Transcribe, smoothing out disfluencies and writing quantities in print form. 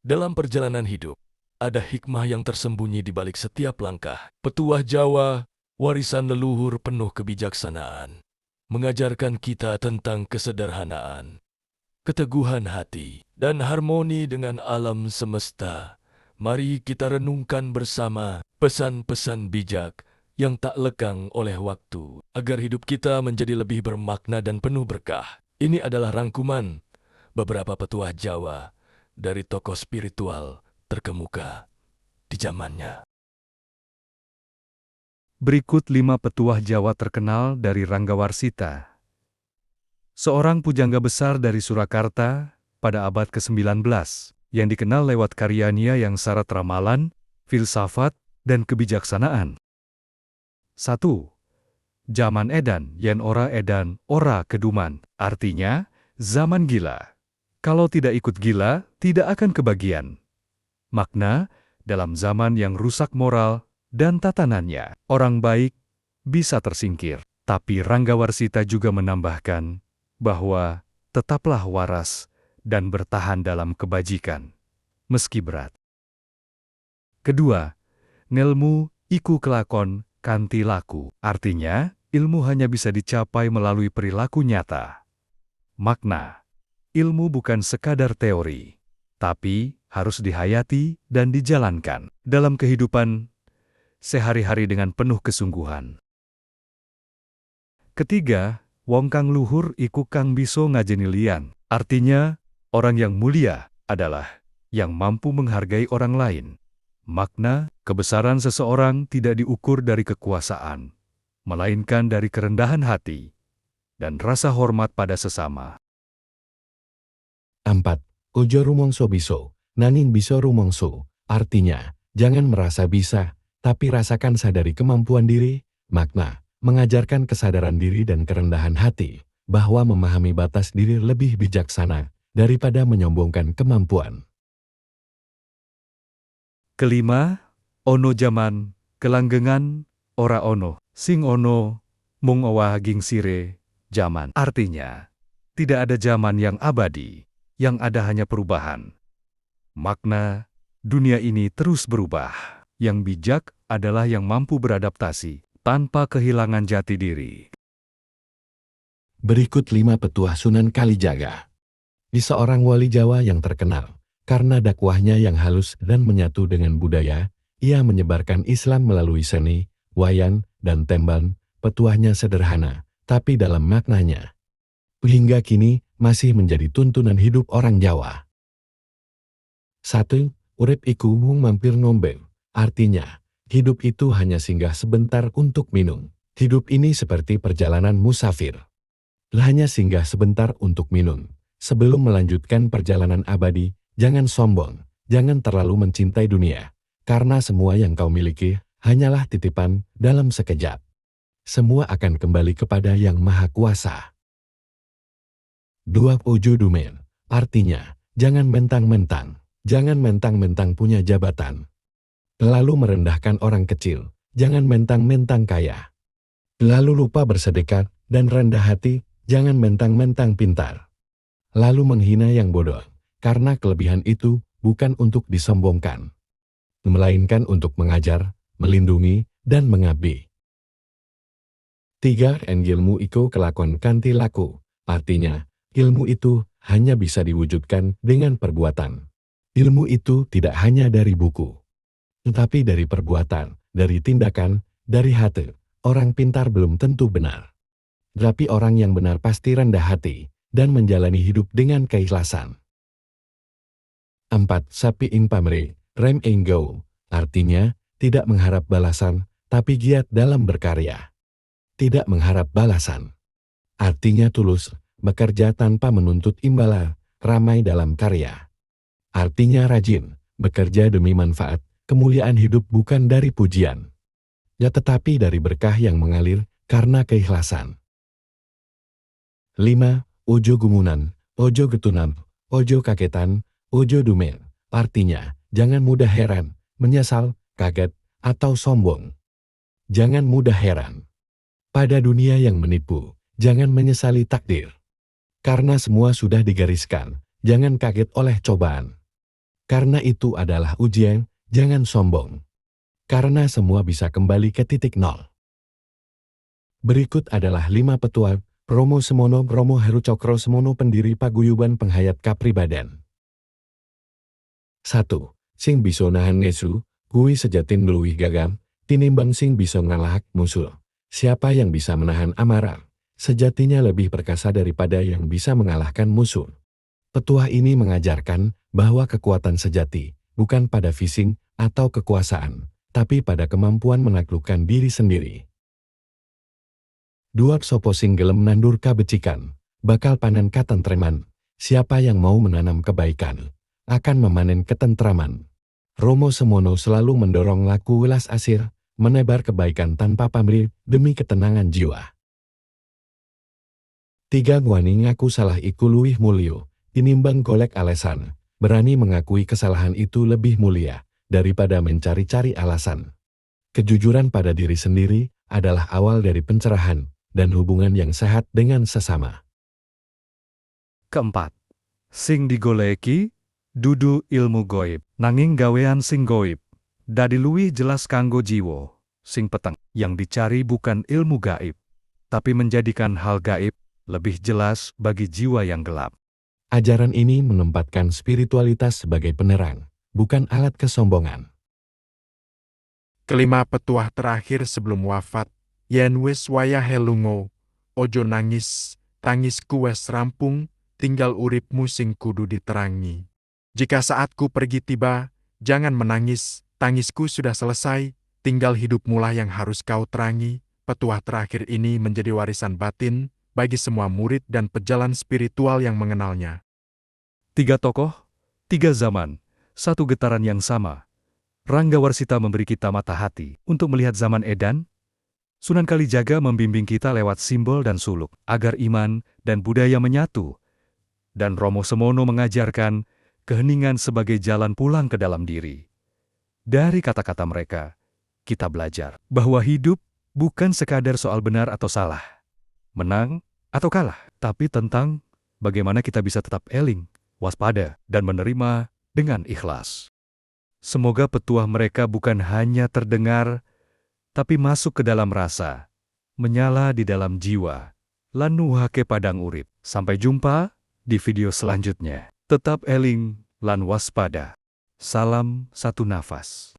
Dalam perjalanan hidup, ada hikmah yang tersembunyi di balik setiap langkah. Petuah Jawa, warisan leluhur penuh kebijaksanaan, mengajarkan kita tentang kesederhanaan, keteguhan hati, dan harmoni dengan alam semesta. Mari kita renungkan bersama pesan-pesan bijak yang tak lekang oleh waktu, agar hidup kita menjadi lebih bermakna dan penuh berkah. Ini adalah rangkuman beberapa petuah Jawa dari tokoh spiritual terkemuka di zamannya. Berikut 5 petuah Jawa terkenal dari Ranggawarsita. Seorang pujangga besar dari Surakarta pada abad ke-19 yang dikenal lewat karyanya yang syarat ramalan, filsafat, dan kebijaksanaan. 1. Zaman Edan, yen ora edan, ora keduman. Artinya, zaman gila. Kalau tidak ikut gila, tidak akan kebagian. Makna, dalam zaman yang rusak moral dan tatanannya, orang baik bisa tersingkir. Tapi Ranggawarsita juga menambahkan bahwa tetaplah waras dan bertahan dalam kebajikan, meski berat. Kedua, ngelmu iku kelakon kanthi laku. Artinya, ilmu hanya bisa dicapai melalui perilaku nyata. Makna, ilmu bukan sekadar teori, tapi harus dihayati dan dijalankan dalam kehidupan sehari-hari dengan penuh kesungguhan. Ketiga, wong kang luhur iku kang biso ngajeni liyan. Artinya, orang yang mulia adalah yang mampu menghargai orang lain. Makna, kebesaran seseorang tidak diukur dari kekuasaan, melainkan dari kerendahan hati dan rasa hormat pada sesama. 4. Ojo rumongso biso, nanging biso rumongso. Artinya, jangan merasa bisa, tapi rasakan sadari kemampuan diri. Makna, mengajarkan kesadaran diri dan kerendahan hati, bahwa memahami batas diri lebih bijaksana daripada menyombongkan kemampuan. Kelima, ono jaman, kelanggengan, ora ono, sing ono, mung owah gingsire, jaman. Artinya, tidak ada zaman yang abadi, yang ada hanya perubahan. Makna, dunia ini terus berubah. Yang bijak adalah yang mampu beradaptasi, tanpa kehilangan jati diri. Berikut 5 petuah Sunan Kalijaga. Di seorang wali Jawa yang terkenal, karena dakwahnya yang halus dan menyatu dengan budaya, ia menyebarkan Islam melalui seni, wayang, dan temban. Petuahnya sederhana, tapi dalam maknanya, hingga kini masih menjadi tuntunan hidup orang Jawa. 1. Urip iku mung mampir ngombe. Artinya, hidup itu hanya singgah sebentar untuk minum. Hidup ini seperti perjalanan musafir. Hanya singgah sebentar untuk minum. Sebelum melanjutkan perjalanan abadi, jangan sombong, jangan terlalu mencintai dunia. Karena semua yang kau miliki hanyalah titipan dalam sekejap. Semua akan kembali kepada Yang Maha Kuasa. 2. Ojo dumen. Artinya, jangan mentang-mentang. Jangan mentang-mentang punya jabatan, lalu merendahkan orang kecil. Jangan mentang-mentang kaya, lalu lupa bersedekah dan rendah hati. Jangan mentang-mentang pintar, lalu menghina yang bodoh. Karena kelebihan itu bukan untuk disombongkan, melainkan untuk mengajar, melindungi, dan mengabdi. 3. Ilmu iku kelakon kanthi laku. Artinya, ilmu itu hanya bisa diwujudkan dengan perbuatan. Ilmu itu tidak hanya dari buku, tetapi dari perbuatan, dari tindakan, dari hati. Orang pintar belum tentu benar, tapi orang yang benar pasti rendah hati dan menjalani hidup dengan keikhlasan. 4. Sapi ing pamre, rem ing go. Artinya, tidak mengharap balasan, tapi giat dalam berkarya. Tidak mengharap balasan. Artinya tulus, bekerja tanpa menuntut imbalan, ramai dalam karya. Artinya rajin, bekerja demi manfaat, kemuliaan hidup bukan dari pujian, ya tetapi dari berkah yang mengalir karena keikhlasan. 5. Ojo gumunan, ojo getunan, ojo kagetan, ojo dumen. Artinya, jangan mudah heran, menyesal, kaget, atau sombong. Jangan mudah heran pada dunia yang menipu, jangan menyesali takdir. Karena semua sudah digariskan, jangan kaget oleh cobaan. Karena itu adalah ujian, jangan sombong. Karena semua bisa kembali ke titik nol. Berikut adalah 5 petua Romo Semono Romo Heru Cokro Semono pendiri paguyuban penghayat kapribaden. 1. Sing bisa nahan nesu, kuwi sejatin luwih gagam, tinimbang sing bisa ngalahak musuh. Siapa yang bisa menahan amarah, sejatinya lebih perkasa daripada yang bisa mengalahkan musuh. Petuah ini mengajarkan bahwa kekuatan sejati bukan pada fisik atau kekuasaan, tapi pada kemampuan menaklukkan diri sendiri. 2. Sopo sing gelem nandur kabecikan, bakal panen katentreman. Siapa yang mau menanam kebaikan, akan memanen ketentraman. Romo Semono selalu mendorong laku welas asir, menebar kebaikan tanpa pamrih demi ketenangan jiwa. 3. Wani ngaku salah iku luwih mulio, tinimbang golek alasan. Berani mengakui kesalahan itu lebih mulia daripada mencari-cari alasan. Kejujuran pada diri sendiri adalah awal dari pencerahan dan hubungan yang sehat dengan sesama. 4. Sing digoleki, dudu ilmu goib, nanging gawean sing goib. Dadi luwih jelas kanggo jiwo, sing peteng. Yang dicari bukan ilmu gaib, tapi menjadikan hal gaib lebih jelas bagi jiwa yang gelap. Ajaran ini menempatkan spiritualitas sebagai penerang, bukan alat kesombongan. 5. Petuah terakhir sebelum wafat, yen wis wayahe lunga, ojo nangis, tangisku wes rampung, tinggal uripmu sing kudu diterangi. Jika saatku pergi tiba, jangan menangis, tangisku sudah selesai, tinggal hidupmulah yang harus kau terangi. Petuah terakhir ini menjadi warisan batin bagi semua murid dan pejalan spiritual yang mengenalnya. 3 tokoh, 3 zaman, 1 getaran yang sama. Ranggawarsita memberi kita mata hati untuk melihat zaman edan. Sunan Kalijaga membimbing kita lewat simbol dan suluk, agar iman dan budaya menyatu. Dan Romo Semono mengajarkan keheningan sebagai jalan pulang ke dalam diri. Dari kata-kata mereka, kita belajar bahwa hidup bukan sekadar soal benar atau salah, menang atau kalah, tapi tentang bagaimana kita bisa tetap eling, waspada, dan menerima dengan ikhlas. Semoga petuah mereka bukan hanya terdengar, tapi masuk ke dalam rasa, menyala di dalam jiwa, lan nuhake padang urip. Sampai jumpa di video selanjutnya. Tetap eling lan waspada. Salam satu nafas.